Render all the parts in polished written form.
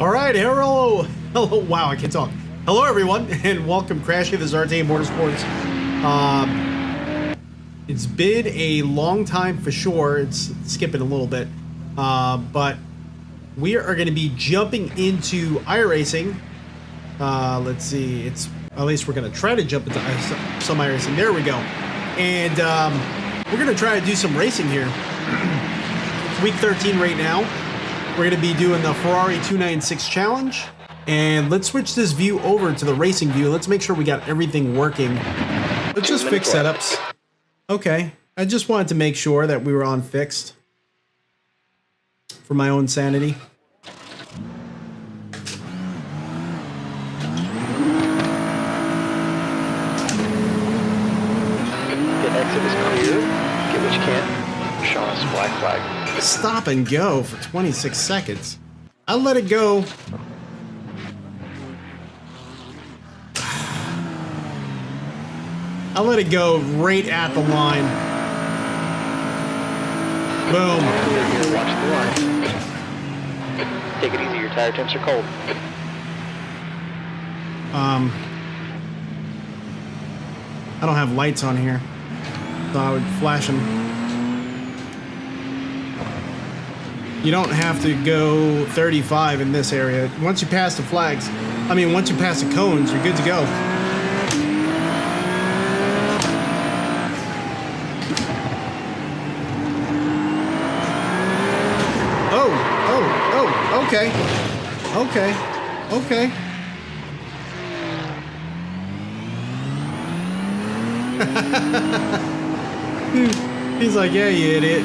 All right, hello, wow, I can't talk. Hello, everyone, and welcome, Crashy. This is RTA Motorsports. It's been a long time for sure. It's skipping a little bit, but we are going to be jumping into iRacing. Let's see, at least we're going to try to jump into some iRacing. There we go. And we're going to try to do some racing here. It's week 13 right now. We're going to be doing the Ferrari 296 challenge. And let's switch this view over to the racing view. Let's make sure we got everything working. Let's just fix setups. Okay. I just wanted to make sure that we were on fixed for my own sanity. The exit is clear. Get what you can. Show us black flag. Stop and go for 26 seconds. I let it go. I let it go right at the line. Boom. Watch the line. Take it easy, your tire temps are cold. I don't have lights on here, so I would flash them. You don't have to go 35 in this area. Once you pass the flags, once you pass the cones, you're good to go. Oh, okay. Okay. He's like, yeah, you idiot.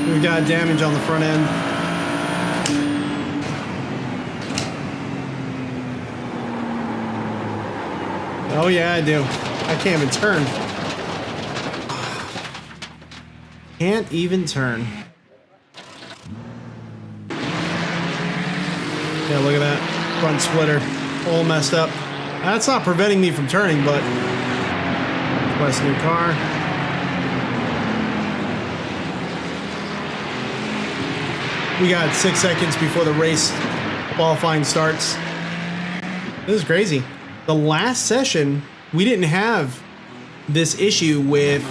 We've got damage on the front end. Oh yeah, I do. I can't even turn. Can't even turn. Yeah, look at that. Front splitter. All messed up. That's not preventing me from turning, but... Request new car. We got 6 seconds before the race qualifying starts. This is crazy. The last session, we didn't have this issue with...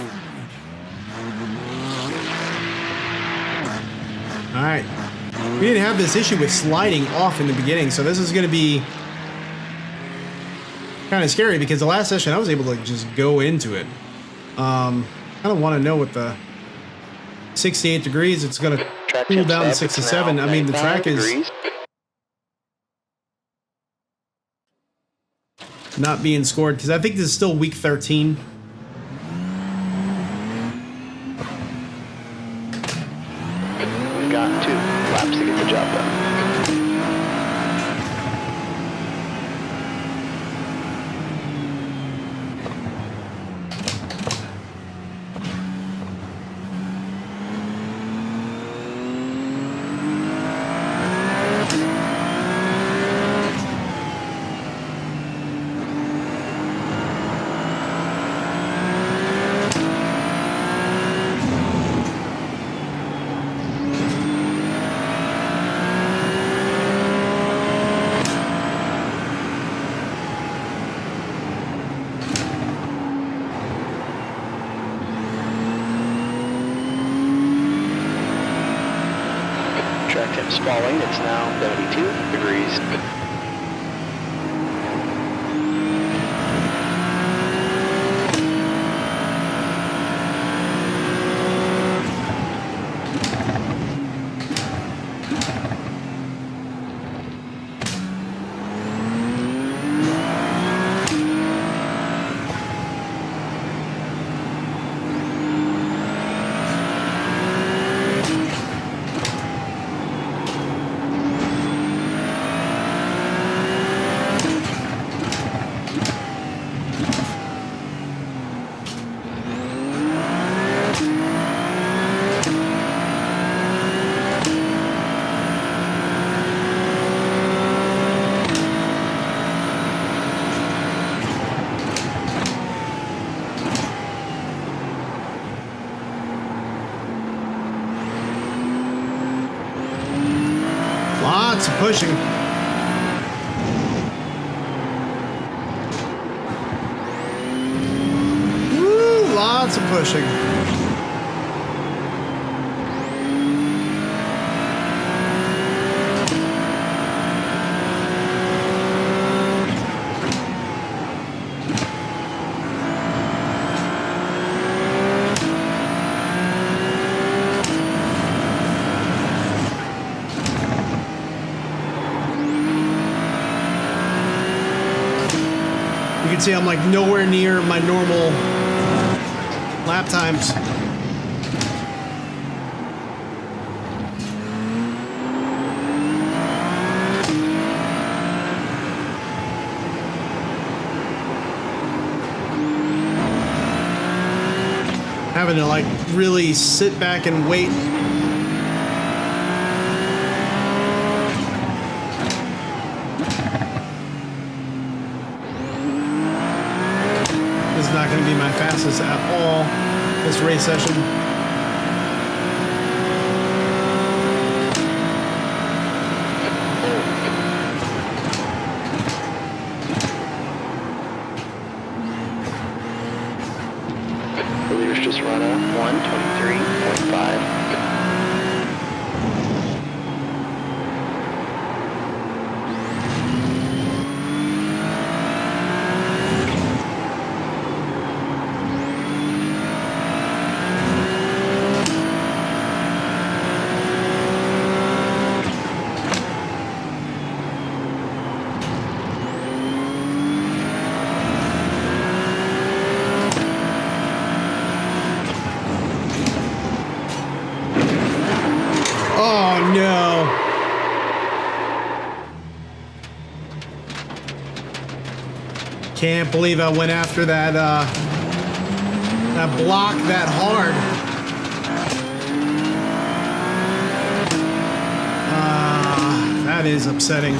Alright. We didn't have this issue with sliding off in the beginning, so this is going to be kind of scary because the last session I was able to just go into it. I don't want to know what the 68 degrees, it's going to cool down to 67. I mean, the track is not being scored because I think this is still week 13. We've got 2 laps to get the job done. Track temps falling, it's now 72 degrees. lots of pushing. Woo, lots of pushing. You can see I'm like nowhere near my normal lap times. Having to like really sit back and wait. Not going to be my fastest at all this race session. The leaders just run a 1:23.5. Oh no. Can't believe I went after that that block that hard. That is upsetting.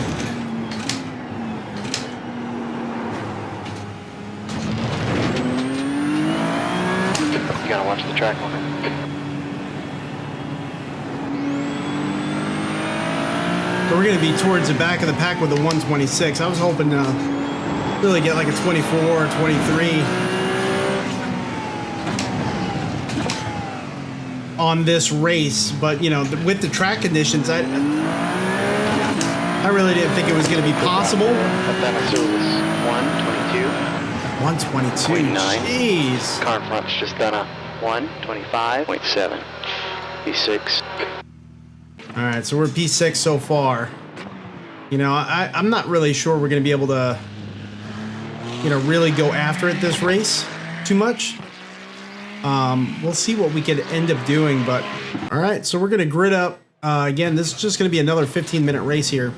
You gotta watch the track limit. So we're going to be towards the back of the pack with the 126. I was hoping to really get like a 24 or 23 on this race. But, you know, with the track conditions, I really didn't think it was going to be possible. Athena was 1:22. 122. Jeez. Car in front's just done a 1:25.7. P6. All right, so we're P6 so far. You know, I'm not really sure we're going to be able to, you know, really go after it this race too much. We'll see what we could end up doing, but all right, so we're going to grid up. Again, this is just going to be another 15-minute race here.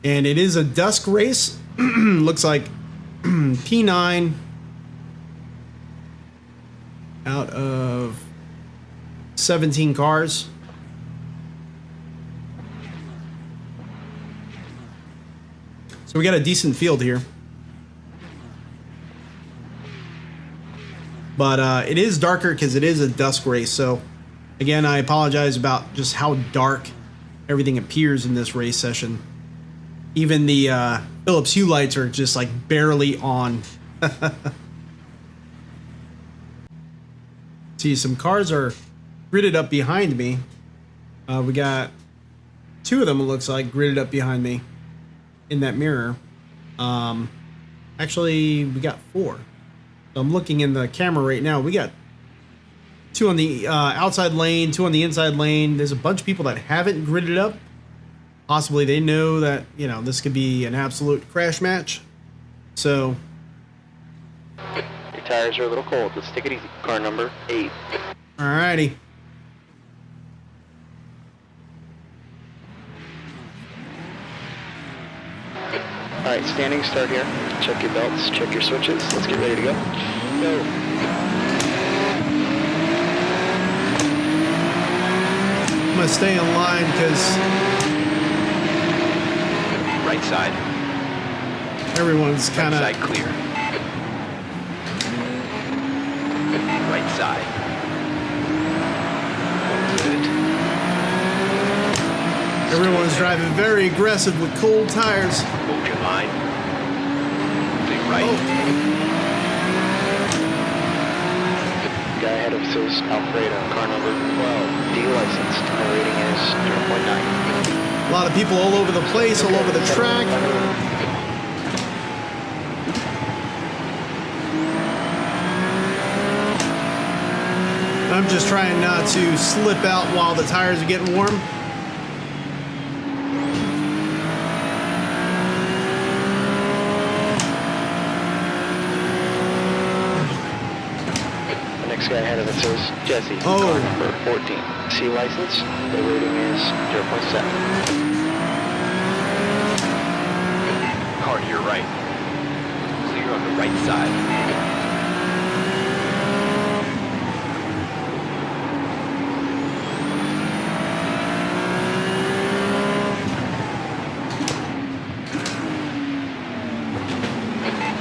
And it is a dusk race. Looks like P9 out of 17 cars. So we got a decent field here. But it is darker because it is a dusk race. So again, I apologize about just how dark everything appears in this race session. Even the Philips Hue lights are just like barely on. See, some cars are gridded up behind me. We got two of them, it looks like, gridded up behind me in that mirror. Actually, we got four. So I'm looking in the camera right now. We got two on the outside lane, two on the inside lane. There's a bunch of people that haven't gridded up. Possibly they know that, you know, this could be an absolute crash match. So Your tires are a little cold. Let's take it easy. Car number 8. alrighty. Alright, standing start here. Check your belts, check your switches. Let's get ready to go. Go. I'm gonna stay in line because Right side. everyone's kind Side of clear. Right side. Everyone's driving very aggressive with cold tires. Hold your line. Stay right. Oh. Guy ahead of us is Alfredo, car number 12, D licensed. The rating is 0.9. A lot of people all over the place, all over the track. I'm just trying not to slip out while the tires are getting warm. The next guy ahead of us is Jesse, Oh. car number 14, C license. The rating is 0.7. Car to your right. Clear on the right side.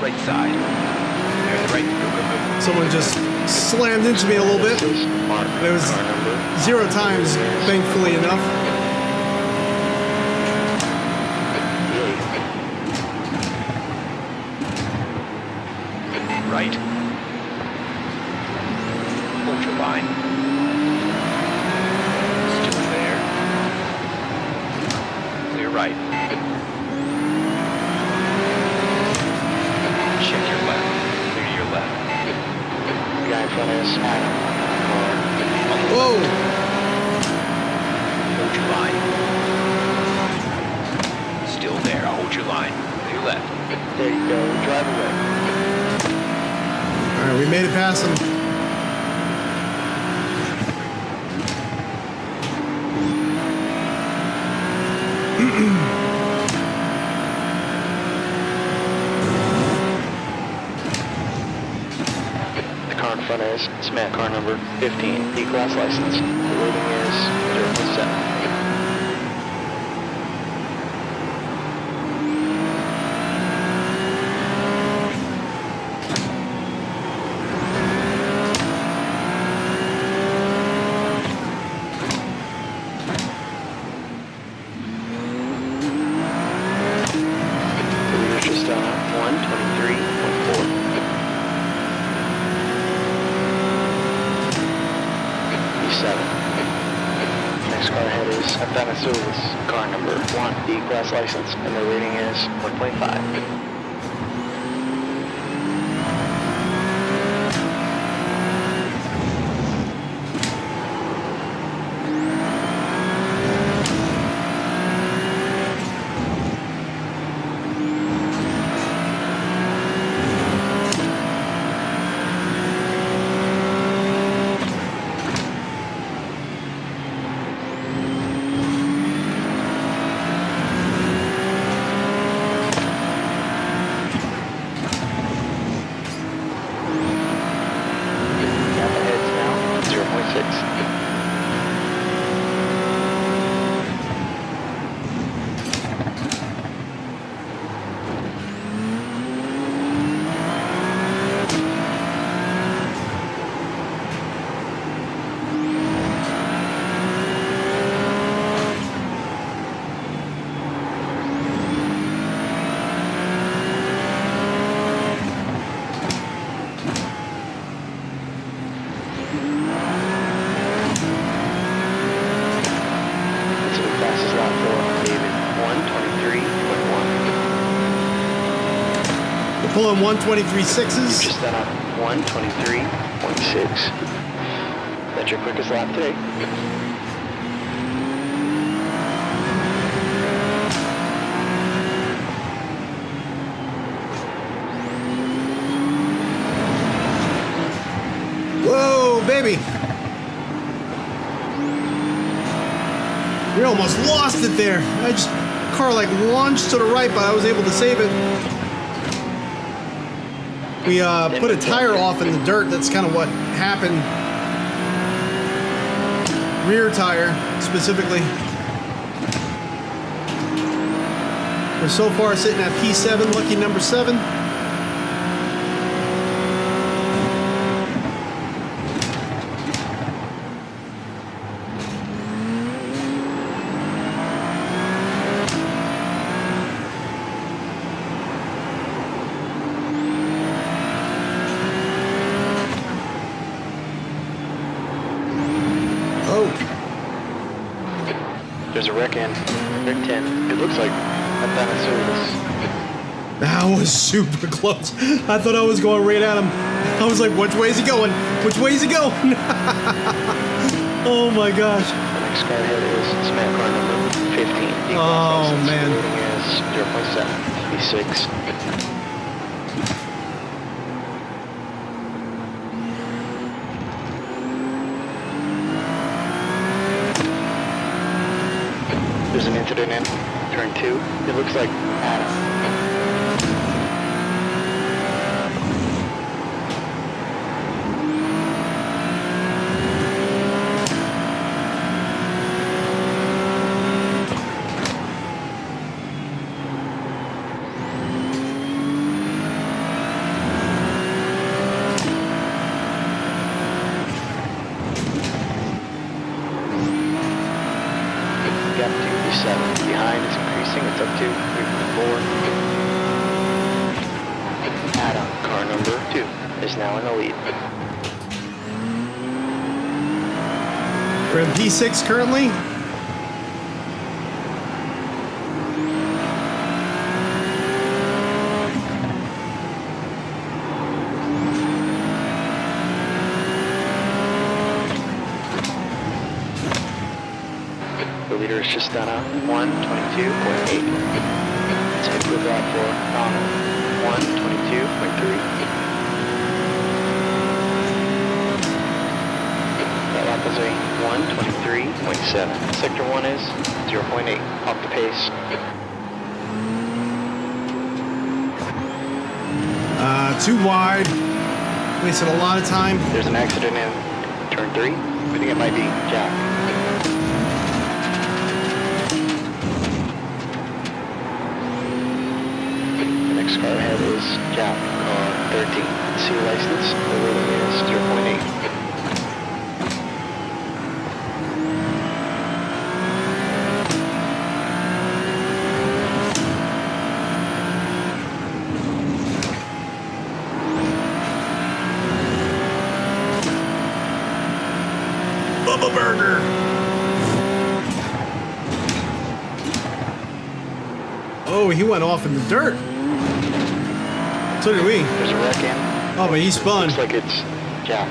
Right side. There's right. Go, go, go. Someone just slammed into me a little bit. This is Mark, It was car number 0 times, thankfully enough. 8. Right. Hold your line. Still there. Clear right. Check your left. Clear to your left. The guy in front is Adam, Whoa! Hold your line. Still there. Hold your line. Clear left. car. There you go, drive away. All right, we made it past them. The car in front is Smith, car number 15, D-class license. The rating is 0.7. The leader's just on 123.4. E7. Next car ahead is Athanasioulis, car number 1, D-class license, and the rating is 1.5. Gap ahead's now 0.6. That's what passes lap 4, David, 123.1. We're pulling 123 sixes. Just done on 123.6. That's your quickest lap today. Whoa, baby! We almost lost it there. Car like lunged to the right, but I was able to save it. We put a tire off in the dirt. That's kind of what happened. Rear tire, specifically. We're so far sitting at P7, lucky number 7. There's a wreck in. Wreck 10. It looks like I'm down a service. That was super close. I thought I was going right at him. I was like, which way is he going? Which way is he going? Oh my gosh. The next car ahead is SMAT car number 15. Oh, man. Rating is 0.7. V6. There's an incident in turn 2. It looks like Adam. Gap 2, 7. Behind is increasing. It's up to 3.4. Adam, car number 2, is now in the lead. We're in P6 currently. The leader is just done a 1:22.8. Take a quick lap for Donald. 1:22.3. That lap was a 1:23.7. Sector 1 is 0.8. Off the pace. Too wide. Wasted a lot of time. There's an accident in turn 3. I think it might be Jack. Next car ahead is Jack, car 13. C license, the rating is 0.8. Bubba Burger. Oh, he went off in the dirt. So did we. There's a wreck in. Oh, but he spun. Looks like it's Jack.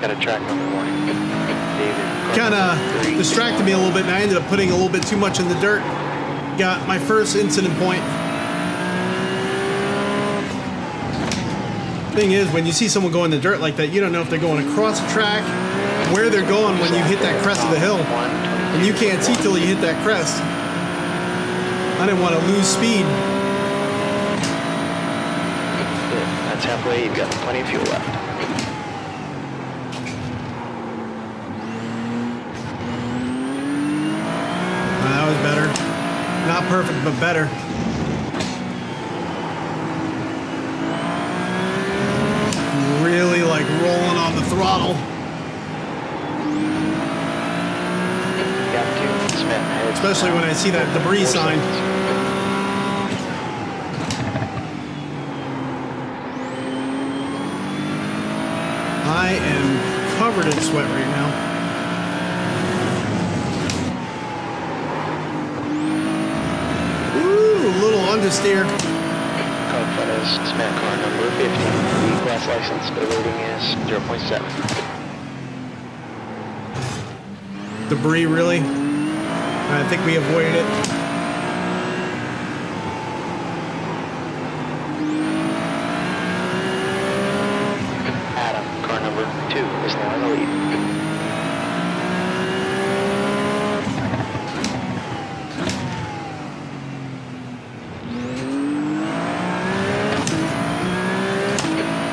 Got a track number 1. David. Kind of distracted me a little bit, and I ended up putting a little bit too much in the dirt. Got my first incident point. Thing is, when you see someone go in the dirt like that, you don't know if they're going across the track, where they're going when you hit that crest of the hill. And you can't see till you hit that crest. I didn't want to lose speed. That's halfway. You've got plenty of fuel left. That was better. Not perfect, but better. Really like rolling on the throttle. Gap 2, Smith. Especially when I see that debris sign. I am covered in sweat right now. Ooh, a little understeer. Car in front is Smith, car number 15. The class license, the rating is 0.7. Debris, really? I think we avoided it. Adam, car number 2, is now in the lead.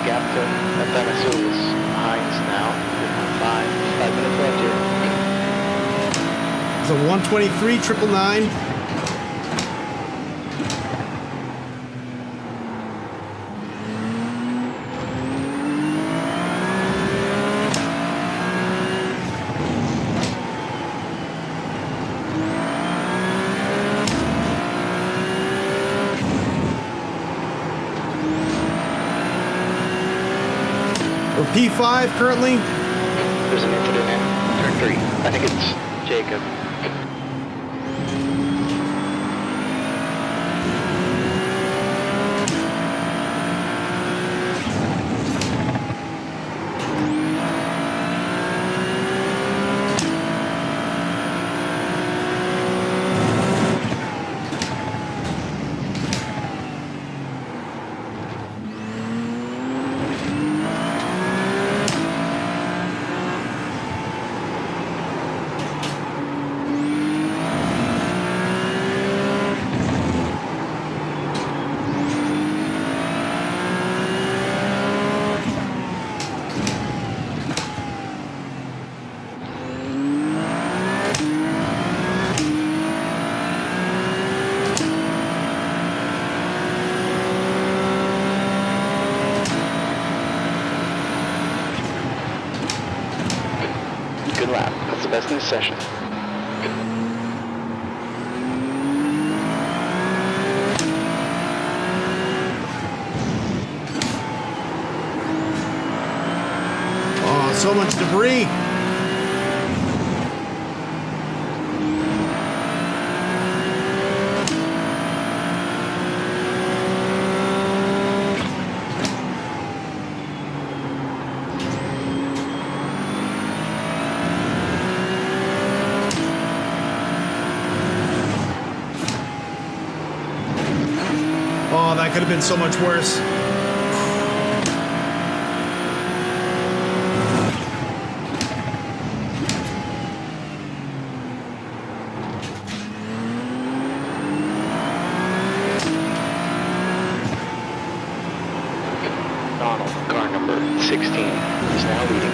Gap to Athanasis. Hines now. 5 minutes left here. It's a 123 999. We're P5 currently. There's an incident in turn 3. I think it's Jacob. business session. Oh, so much debris. Oh, that could have been so much worse. Donald, car number 16, is now leading.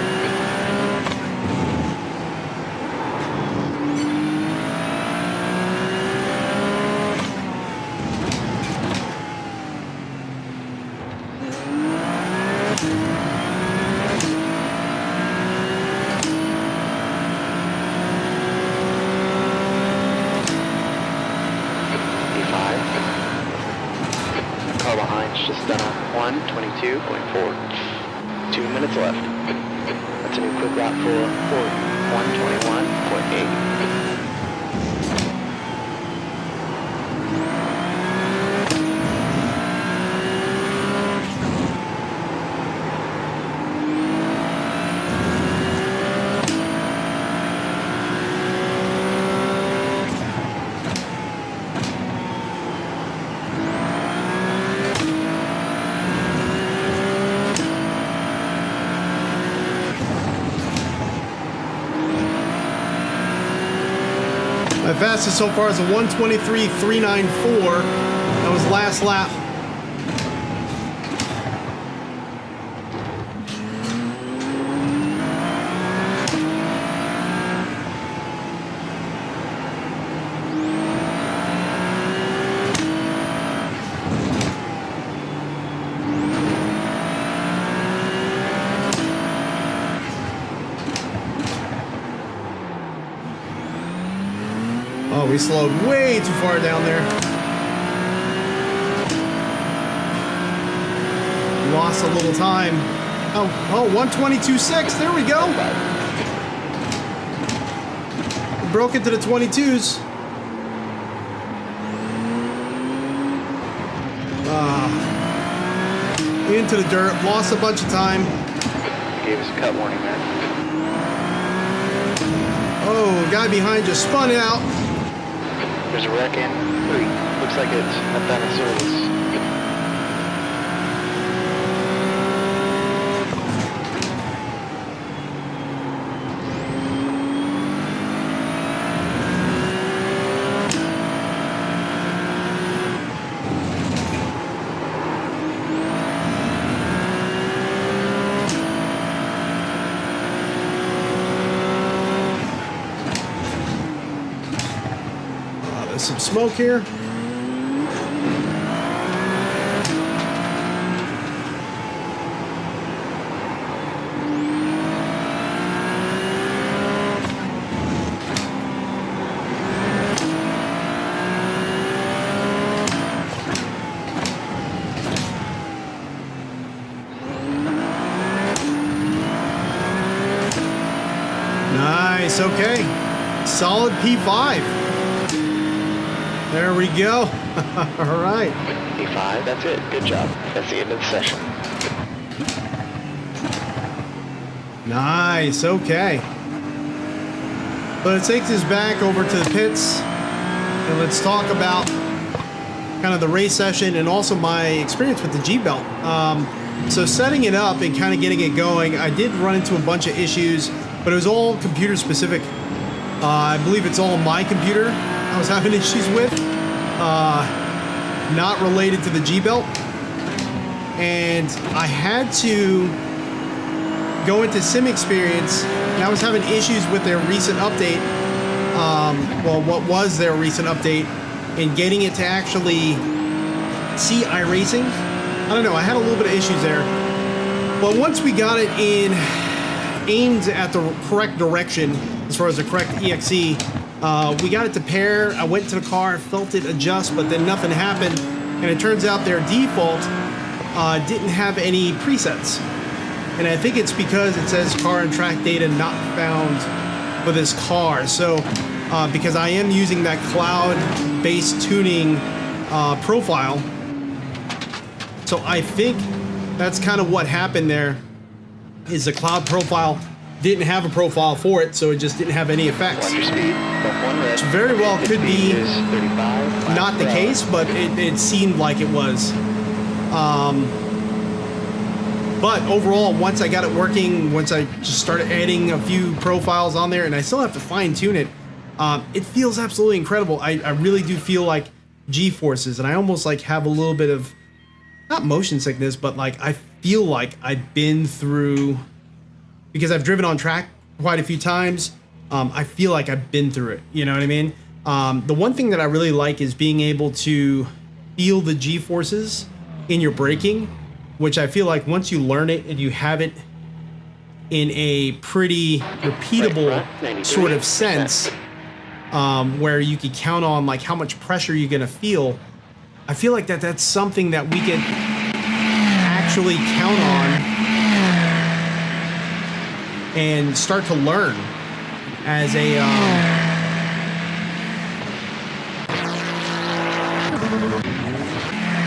Car behind's just done a 1:22.4. 2 minutes left. That's a new quick lap for 1:21.8. My fastest so far is a 1:23.394. That was last lap. Oh, we slowed way too far down there. Lost a little time. Oh, 1:22.6. There we go. Broke into the 22s. Into the dirt. Lost a bunch of time. Gave us a cut warning there. Oh, guy behind just spun out. There's a wreck in 3. Looks like it's a Bennett service. Some smoke here. Nice, okay. Solid P5. There we go. All right. P5, that's it. Good job. That's the end of the session. Nice, okay. Let's take this back over to the pits and let's talk about kind of the race session and also my experience with the G-Belt. So setting it up and kind of getting it going, I did run into a bunch of issues, but it was all computer specific. I believe it's all my computer I was having issues with, not related to the G-Belt. And I had to go into SimXperience, and I was having issues with their recent update. Well, what was their recent update, and getting it to actually see iRacing. I don't know, I had a little bit of issues there. But once we got it in aimed at the correct direction, as far as the correct EXE. We got it to pair. I went to the car, felt it adjust, but then nothing happened. And it turns out their default didn't have any presets. And I think it's because it says car and track data not found for this car. So because I am using that cloud-based tuning profile, so I think that's kind of what happened there, is the cloud profile didn't have a profile for it, so it just didn't have any effects. Watch your speed. Which very well could be 35 not the case, but it seemed like it was. But overall, once I got it working, once I just started adding a few profiles on there, and I still have to fine tune it, it feels absolutely incredible. I really do feel like G-forces, and I almost like have a little bit of, not motion sickness, but like I feel like I've been through, because I've driven on track quite a few times, I feel like I've been through it, you know what I mean? The one thing that I really like is being able to feel the G-forces in your braking, which I feel like once you learn it and you have it in a pretty repeatable sort of sense, where you can count on like how much pressure you're gonna feel, I feel like that's something that we can actually count on and start to learn as a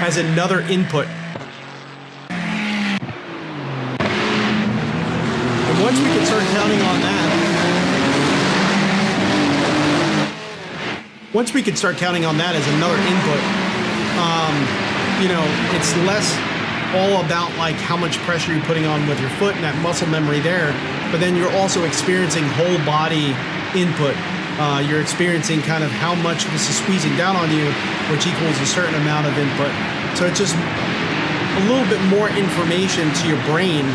as another input. And once we can start counting on that, once we can start counting on that as another input, you know, it's less all about like how much pressure you're putting on with your foot and that muscle memory there, but then you're also experiencing whole body input. You're experiencing kind of how much this is squeezing down on you, which equals a certain amount of input. So it's just a little bit more information to your brain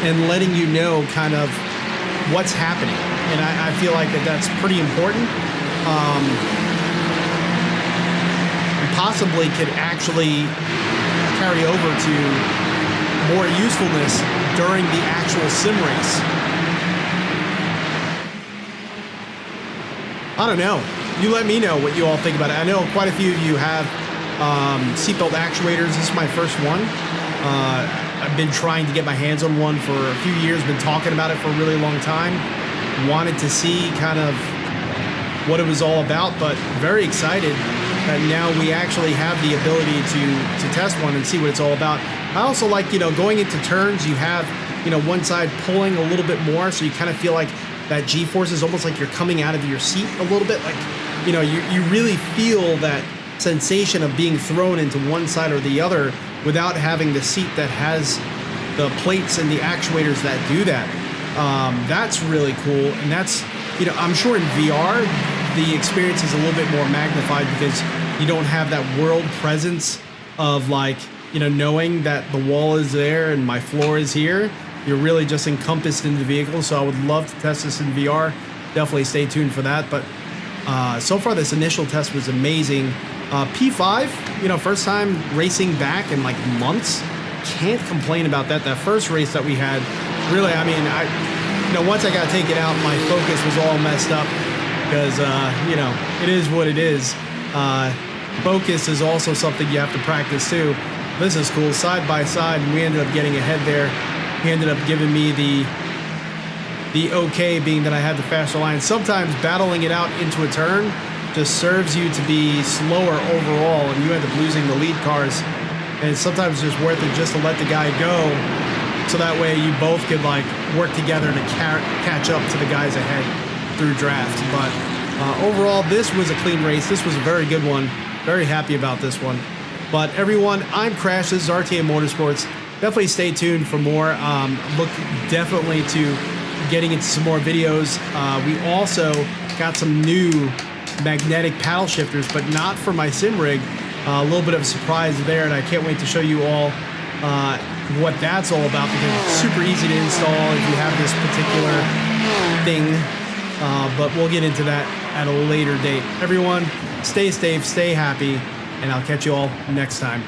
and letting you know kind of what's happening. And I feel like that's pretty important. And possibly could actually carry over to more usefulness during the actual sim race. I don't know. You let me know what you all think about it. I know quite a few of you have seatbelt actuators. This is my first one. I've been trying to get my hands on one for a few years, been talking about it for a really long time. Wanted to see kind of what it was all about, but very excited that now we actually have the ability to test one and see what it's all about. I also like, you know, going into turns, you have, you know, one side pulling a little bit more, so you kind of feel like that G-force is almost like you're coming out of your seat a little bit. Like, you know, you really feel that sensation of being thrown into one side or the other without having the seat that has the plates and the actuators that do that. That's really cool. And that's, you know, I'm sure in VR, the experience is a little bit more magnified because you don't have that world presence of like, you know, knowing that the wall is there and my floor is here. You're really just encompassed in the vehicle. So I would love to test this in VR. Definitely stay tuned for that. But so far, this initial test was amazing. P5, you know, first time racing back in like months. Can't complain about that. That first race that we had, really, I mean, you know, once I got taken out, my focus was all messed up because, you know, it is what it is. Focus is also something you have to practice too. This is cool, side by side, and we ended up getting ahead there. He ended up giving me the okay, being that I had the faster line. Sometimes battling it out into a turn just serves you to be slower overall, and you end up losing the lead cars. And it's sometimes just worth it just to let the guy go, so that way you both could like work together to catch up to the guys ahead through draft. But overall, this was a clean race. This was a very good one. Very happy about this one. But everyone, I'm Crash. This is RTA Motorsports. Definitely stay tuned for more. Look definitely to getting into some more videos. We also got some new magnetic paddle shifters, but not for my sim rig. A little bit of a surprise there, and I can't wait to show you all what that's all about, because it's super easy to install if you have this particular thing. But we'll get into that at a later date. Everyone, stay safe, stay happy, and I'll catch you all next time.